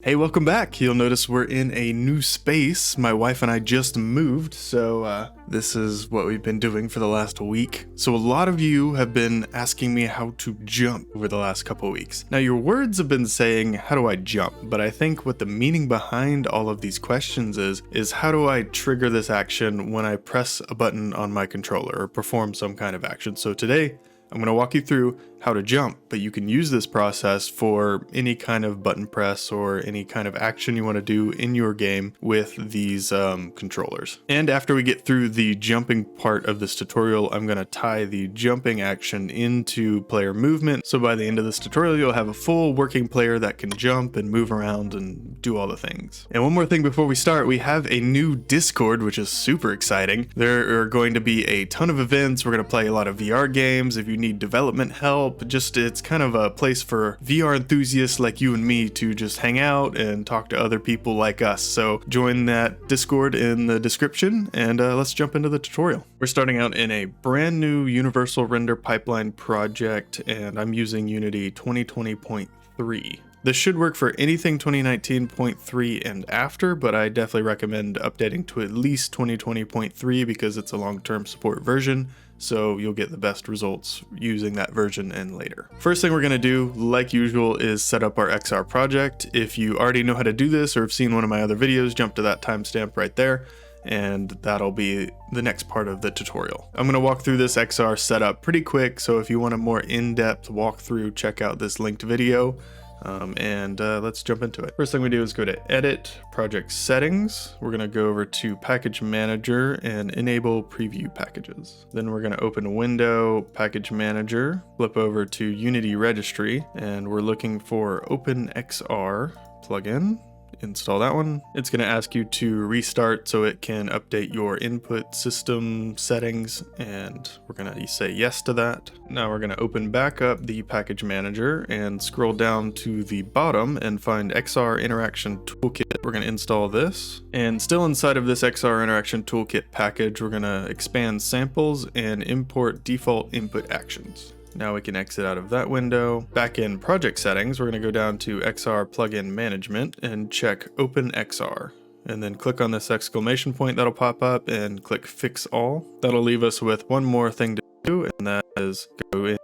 Hey, welcome back. You'll notice we're in a new space. My wife and I just moved, so this is what we've been doing for the last week. So a lot of you have been asking me how to jump over the last couple weeks. Now your words have been saying, how do I jump? But I think what the meaning behind all of these questions is how do I trigger this action when I press a button on my controller or perform some kind of action? So today, I'm going to walk you through how to jump, but you can use this process for any kind of button press or any kind of action you want to do in your game with these controllers. And after we get through the jumping part of this tutorial, I'm going to tie the jumping action into player movement. So by the end of this tutorial, you'll have a full working player that can jump and move around and do all the things. And one more thing before we start, we have a new Discord, which is super exciting. There are going to be a ton of events. We're going to play a lot of VR games. If you need development help, it's kind of a place for VR enthusiasts like you and me to just hang out and talk to other people like us. So join that Discord in the description and let's jump into the tutorial. We're starting out in a brand new universal render pipeline project, and I'm using Unity 2020.3. This should work for anything 2019.3 and after, but I definitely recommend updating to at least 2020.3 because it's a long-term support version, so you'll get the best results using that version and later. First thing we're going to do, like usual, is set up our XR project. If you already know how to do this or have seen one of my other videos, jump to that timestamp right there, and that'll be the next part of the tutorial. I'm going to walk through this XR setup pretty quick, so if you want a more in-depth walkthrough, check out this linked video. Let's jump into it. First thing we do is go to Edit, Project Settings. We're going to go over to Package Manager and Enable Preview Packages. Then we're going to open Window, Package Manager, flip over to Unity Registry, and we're looking for OpenXR plugin. Install that one. It's going to ask you to restart so it can update your input system settings, and we're going to say yes to that. Now we're going to open back up the package manager and scroll down to the bottom and find XR Interaction Toolkit. We're going to install this, and still inside of this XR Interaction Toolkit package, we're going to expand samples and import default input actions. Now we can exit out of that window. Back in project settings, we're going to go down to XR plugin management and check Open XR. And then click on this exclamation point that'll pop up and click Fix All. That'll leave us with one more thing to do, and that is go into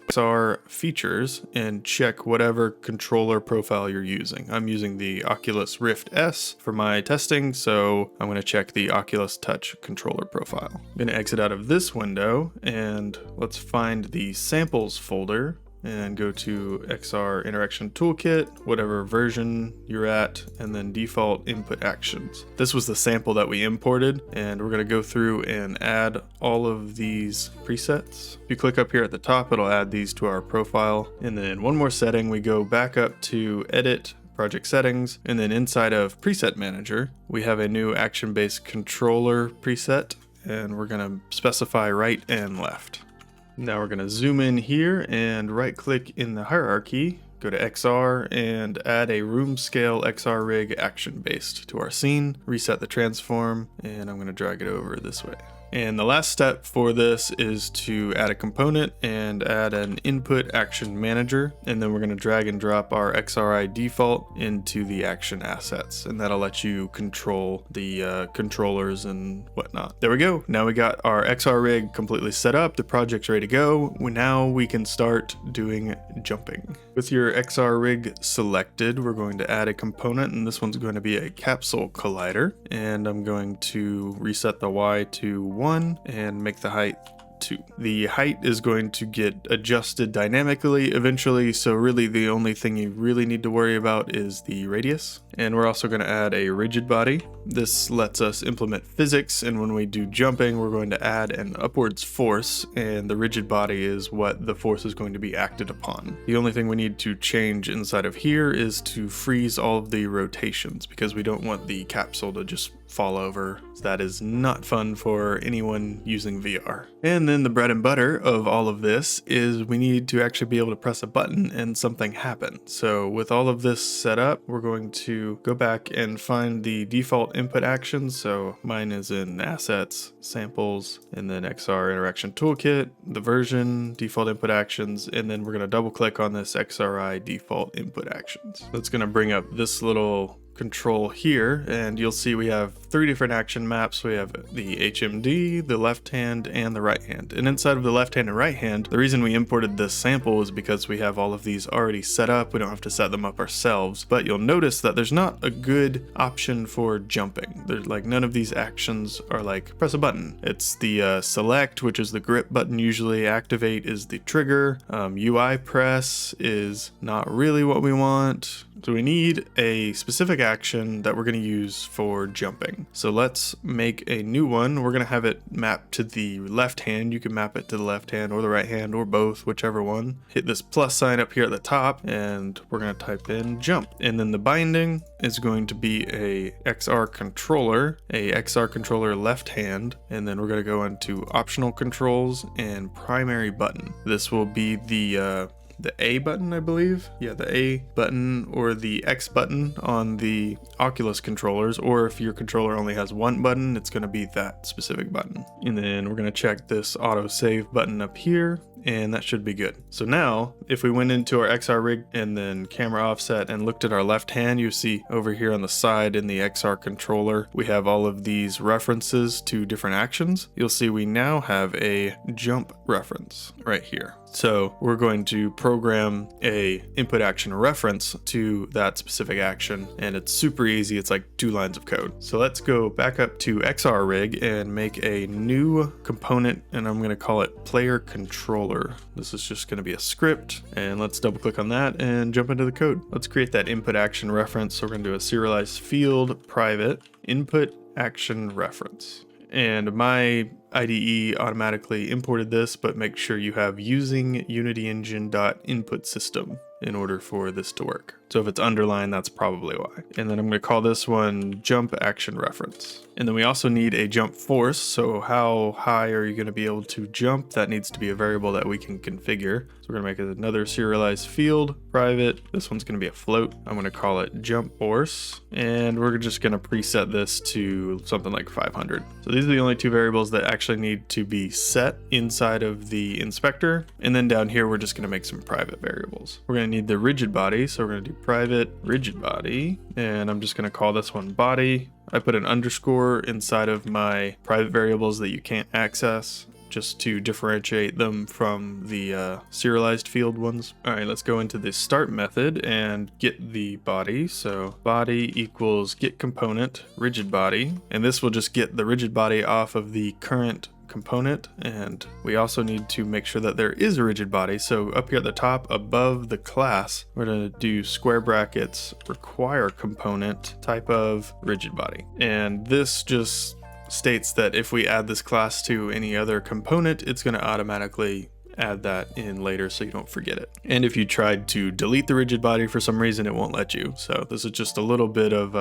XR features and check whatever controller profile you're using. I'm using the Oculus Rift S for my testing, so I'm going to check the Oculus Touch controller profile. I'm going to exit out of this window and let's find the samples folder and go to XR Interaction Toolkit, whatever version you're at, and then default input actions. This was the sample that we imported, and we're going to go through and add all of these presets. If you click up here at the top, it'll add these to our profile. And then one more setting, we go back up to Edit, Project Settings, and then inside of Preset Manager, we have a new action-based controller preset, and we're going to specify right and left. Now we're going to zoom in here and right click in the hierarchy, go to XR and add a room scale XR rig action based to our scene, reset the transform, and I'm going to drag it over this way. And the last step for this is to add a component and add an input action manager. And then we're going to drag and drop our XRI default into the action assets. And that'll let you control the controllers and whatnot. There we go. Now we got our XR rig completely set up. The project's ready to go. Now we can start doing jumping. With your XR rig selected, we're going to add a component, and this one's going to be a capsule collider. And I'm going to reset the Y to 1 and make the height 2. The height is going to get adjusted dynamically eventually, so really the only thing you really need to worry about is the radius. And we're also going to add a rigid body. This lets us implement physics, and when we do jumping, we're going to add an upwards force, and the rigid body is what the force is going to be acted upon. The only thing we need to change inside of here is to freeze all of the rotations, because we don't want the capsule to just fall over. That is not fun for anyone using VR. And then the bread and butter of all of this is we need to actually be able to press a button and something happen. So with all of this set up, we're going to go back and find the default input actions. So mine is in assets, samples, and then XR Interaction Toolkit, the version, default input actions, and then we're going to double click on this XRI default input actions. So it's going to bring up this little control here, and you'll see we have 3 different action maps. We have the HMD, the left hand, and the right hand. And inside of the left hand and right hand, the reason we imported this sample is because we have all of these already set up. We don't have to set them up ourselves, but you'll notice that there's not a good option for jumping. There's like none of these actions are like press a button. It's the select, which is the grip button usually, activate is the trigger, UI press is not really what we want. So we need a specific action that we're going to use for jumping. So let's make a new one. We're going to have it mapped to the left hand. You can map it to the left hand or the right hand or both, whichever one. Hit this plus sign up here at the top and we're going to type in jump. And then the binding is going to be a XR controller left hand. And then we're going to go into optional controls and primary button. This will be the A button, I believe. Yeah, the A button or the X button on the Oculus controllers, or if your controller only has one button, it's going to be that specific button. And then we're going to check this auto save button up here, and that should be good. So now, if we went into our XR rig and then camera offset and looked at our left hand, you see over here on the side in the XR controller, we have all of these references to different actions. You'll see we now have a jump reference right here. So we're going to program a input action reference to that specific action, and it's super easy. It's like 2 lines of code. So let's go back up to XR rig and make a new component, and I'm going to call it player controller. This is just going to be a script, and let's double click on that and jump into the code. Let's create that input action reference. So we're going to do a serialized field private input action reference. And my IDE automatically imported this, but make sure you have using unityengine.input-system in order for this to work. So if it's underlined, that's probably why. And then I'm going to call this one jump action reference. And then we also need a jump force. So how high are you going to be able to jump? That needs to be a variable that we can configure. So we're going to make another serialized field, private. This one's going to be a float. I'm going to call it jump force. And we're just going to preset this to something like 500. So these are the only 2 variables that actually need to be set inside of the inspector. And then down here, we're just going to make some private variables. We're going to need the rigid body. So we're going to do private rigid body, and I'm just going to call this one body. I put an underscore inside of my private variables that you can't access, just to differentiate them from the serialized field ones. All right, let's go into the start method and get the body. So body equals get component rigid body, and this will just get the rigid body off of the current component. And we also need to make sure that there is a rigid body. So up here at the top above the class, we're going to do square brackets require component type of rigid body. And this just states that if we add this class to any other component, it's going to automatically add that in later so you don't forget it. And if you tried to delete the rigid body for some reason, it won't let you. So this is just a little bit of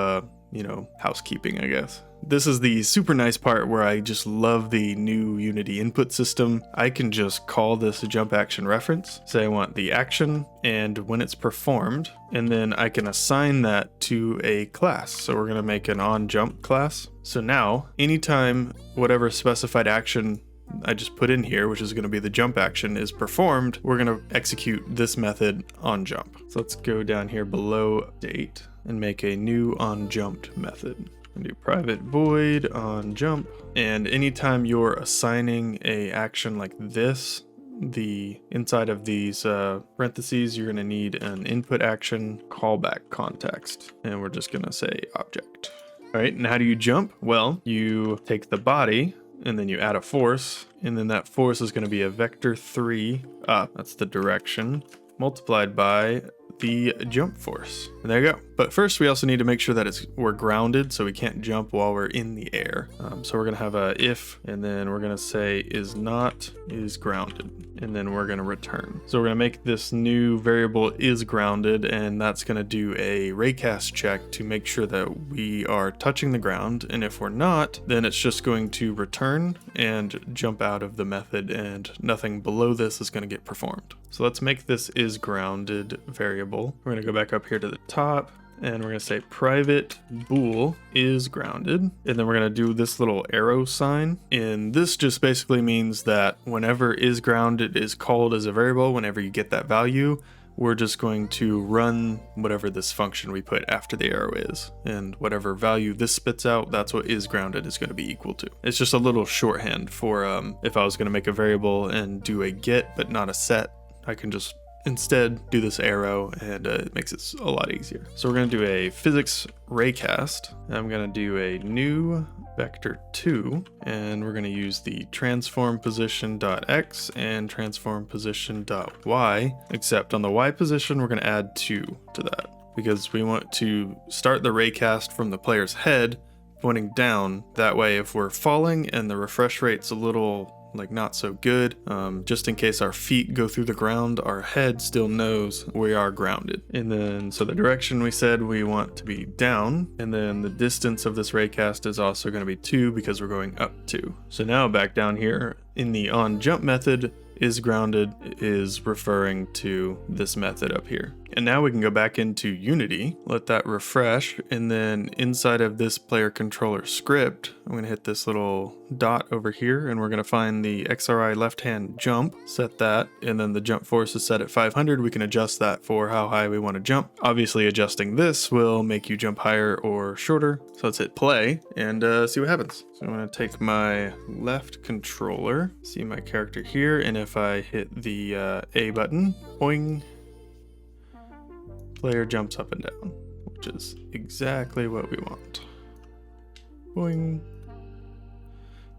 housekeeping, I guess. This is the super nice part where I just love the new Unity input system. I can just call this a jump action reference, say I want the action and when it's performed, and then I can assign that to a class. So we're going to make an onJump class. So now anytime whatever specified action I just put in here, which is going to be the jump action, is performed, we're going to execute this method onJump. So let's go down here below date and make a new onJumped method. Do private void onJump, and anytime you're assigning a action like this, the inside of these parentheses, you're going to need an input action callback context, and we're just going to say object. All right, and how do you jump? Well, you take the body and then you add a force, and then that force is going to be a vector 3 up. That's the direction, multiplied by the jump force. And there you go. But first we also need to make sure that we're grounded, so we can't jump while we're in the air. So we're gonna have a if, and then we're gonna say is grounded, and then we're gonna return. So we're gonna make this new variable is grounded, and that's gonna do a raycast check to make sure that we are touching the ground, and if we're not, then it's just going to return and jump out of the method, and nothing below this is gonna get performed. So let's make this is grounded variable. We're gonna go back up here to the top, and we're gonna say private bool is grounded, and then we're gonna do this little arrow sign, and this just basically means that whenever is grounded is called as a variable, whenever you get that value, we're just going to run whatever this function we put after the arrow is, and whatever value this spits out, that's what is grounded is going to be equal to. It's just a little shorthand for if I was going to make a variable and do a get but not a set, I can just instead do this arrow, and it makes it a lot easier. So we're going to do a physics raycast, and I'm going to do a new vector 2, and we're going to use the transform position.x and transform position.y, except on the y position we're going to add 2 to that, because we want to start the raycast from the player's head pointing down. That way if we're falling and the refresh rate's a little like not so good, just in case our feet go through the ground, our head still knows we are grounded. And then so the direction we said we want to be down, and then the distance of this raycast is also going to be 2 because we're going up 2. So now back down here in the on jump method, is grounded is referring to this method up here. And now we can go back into Unity, let that refresh, and then inside of this player controller script, I'm going to hit this little dot over here, and we're going to find the XRI left hand jump, set that, and then the jump force is set at 500. We can adjust that for how high we want to jump. Obviously adjusting this will make you jump higher or shorter. So let's hit play and see what happens. So I'm going to take my left controller, see my character here, and if I hit the A button, boing, player jumps up and down, which is exactly what we want. Boing.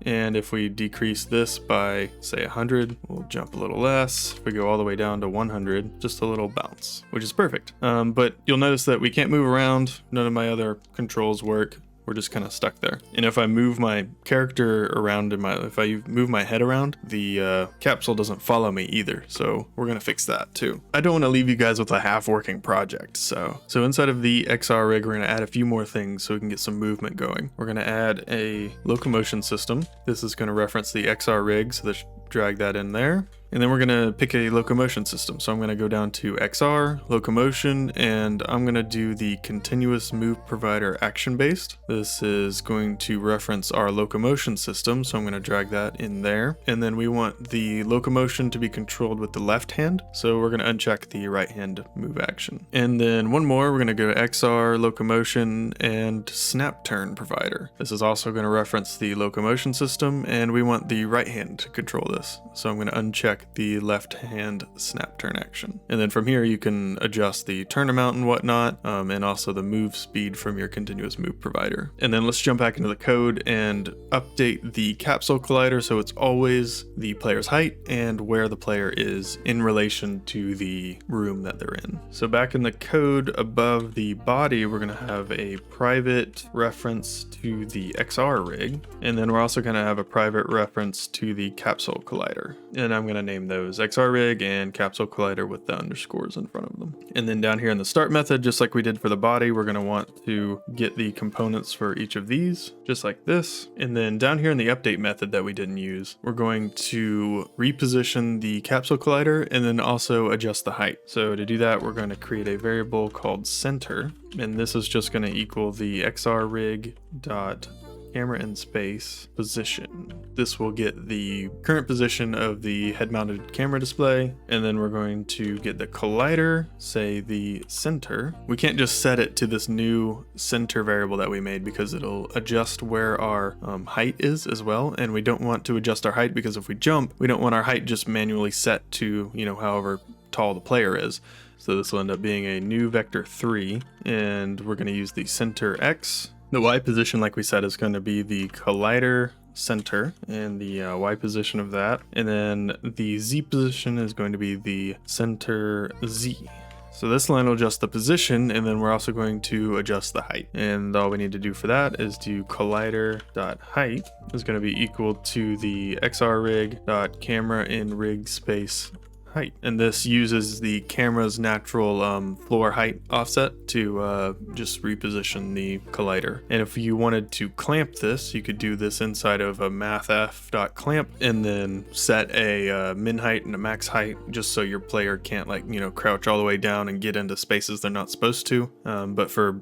And if we decrease this by, say, 100, we'll jump a little less. If we go all the way down to 100, just a little bounce, which is perfect. But you'll notice that we can't move around. None of my other controls work. We're just kind of stuck there. And if I move my character around if I move my head around, the capsule doesn't follow me either. So we're gonna fix that too. I don't want to leave you guys with a half-working project. So inside of the XR rig, we're gonna add a few more things so we can get some movement going. We're gonna add a locomotion system. This is gonna reference the XR rig, so let's drag that in there. And then we're gonna pick a locomotion system. So I'm gonna go down to XR, locomotion, and I'm gonna do the continuous move provider action based. This is going to reference our locomotion system. So I'm gonna drag that in there. And then we want the locomotion to be controlled with the left hand. So we're gonna uncheck the right hand move action. And then one more, we're gonna go to XR, locomotion, and snap turn provider. This is also gonna reference the locomotion system, and we want the right hand to control this. So I'm gonna uncheck the left hand snap turn action. And then from here you can adjust the turn amount and whatnot, and also the move speed from your continuous move provider. And then let's jump back into the code and update the capsule collider so it's always the player's height and where the player is in relation to the room that they're in. So back in the code above the body, we're going to have a private reference to the XR rig, and then we're also going to have a private reference to the capsule collider. And I'm going to name those XR rig and capsule collider with the underscores in front of them. And then down here in the start method, just like we did for the body, we're going to want to get the components for each of these, just like this. And then down here in the update method that we didn't use, we're going to reposition the capsule collider and then also adjust the height. So to do that, we're going to create a variable called center, and this is just going to equal the XR rig dot camera in space position. This will get the current position of the head-mounted camera display, and then we're going to get the collider, say the center. We can't just set it to this new center variable that we made because it'll adjust where our height is as well, and we don't want to adjust our height because if we jump, we don't want our height just manually set to, however tall the player is. So this will end up being a new vector 3, and we're going to use the center X. The Y position, like we said, is going to be the collider center and the Y position of that. And then the Z position is going to be the center Z. So this line will adjust the position, and then we're also going to adjust the height. And all we need to do for that is do collider.height is going to be equal to the xrrig.camera in rig space height. And this uses the camera's natural floor height offset to just reposition the collider. And if you wanted to clamp this, you could do this inside of a mathf.clamp and then set a min height and a max height, just so your player can't, like, you know, crouch all the way down and get into spaces they're not supposed to. But for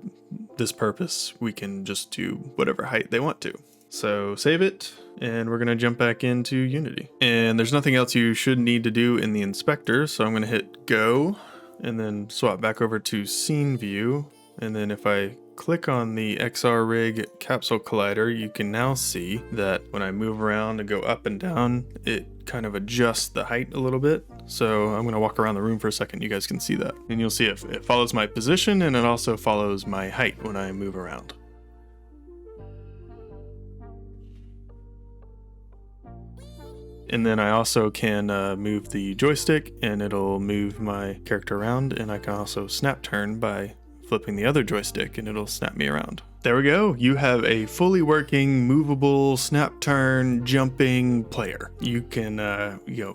this purpose, we can just do whatever height they want to. So save it, and we're gonna jump back into Unity. And there's nothing else you should need to do in the inspector, so I'm gonna hit go, and then swap back over to scene view. And then if I click on the XR Rig capsule collider, you can now see that when I move around and go up and down, it kind of adjusts the height a little bit. So I'm gonna walk around the room for a second, you guys can see that. And you'll see it follows my position, and it also follows my height when I move around. And then I also can move the joystick, and it'll move my character around, and I can also snap turn by flipping the other joystick, and it'll snap me around. There we go. You have a fully working, movable, snap turn, jumping player. You can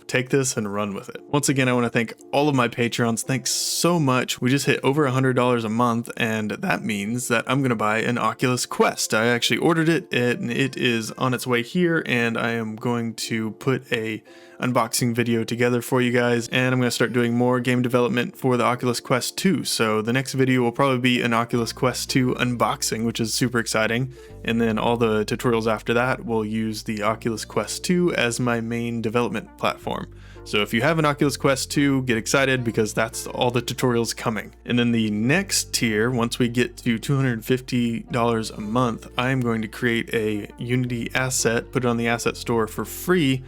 take this and run with it. Once again, I want to thank all of my Patreons. Thanks so much. We just hit over $100 a month, and that means that I'm going to buy an Oculus Quest. I actually ordered it, and it is on its way here, and I am going to put a unboxing video together for you guys, and I'm going to start doing more game development for the Oculus Quest 2. So the next video will probably be an Oculus Quest 2 unboxing, which is super exciting, and then all the tutorials after that will use the Oculus Quest 2 as my main development platform. So if you have an Oculus Quest 2, get excited, because that's all the tutorials coming. And then the next tier, once we get to $250 a month, I'm going to create a Unity asset, put it on the asset store for free,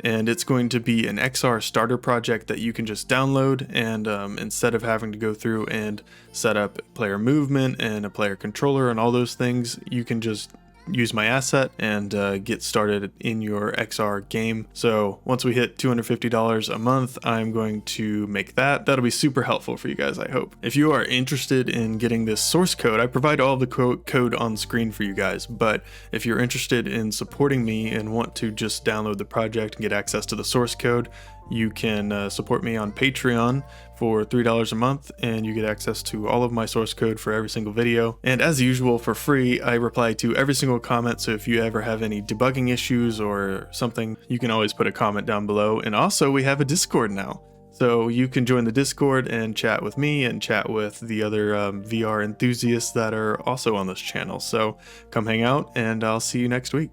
and it's going to be an XR starter project that you can just download, and instead of having to go through and set up player movement and a player controller and all those things, you can just use my asset and get started in your XR game. So once we hit $250 a month, I'm going to make that. That'll be super helpful for you guys, I hope. If you are interested in getting this source code, I provide all the code on screen for you guys, but if you're interested in supporting me and want to just download the project and get access to the source code, you can support me on Patreon for $3 a month, and you get access to all of my source code for every single video. And as usual, for free, I reply to every single comment, so if you ever have any debugging issues or something, you can always put a comment down below. And also, we have a Discord now, so you can join the Discord and chat with me and chat with the other VR enthusiasts that are also on this channel. So come hang out, and I'll see you next week.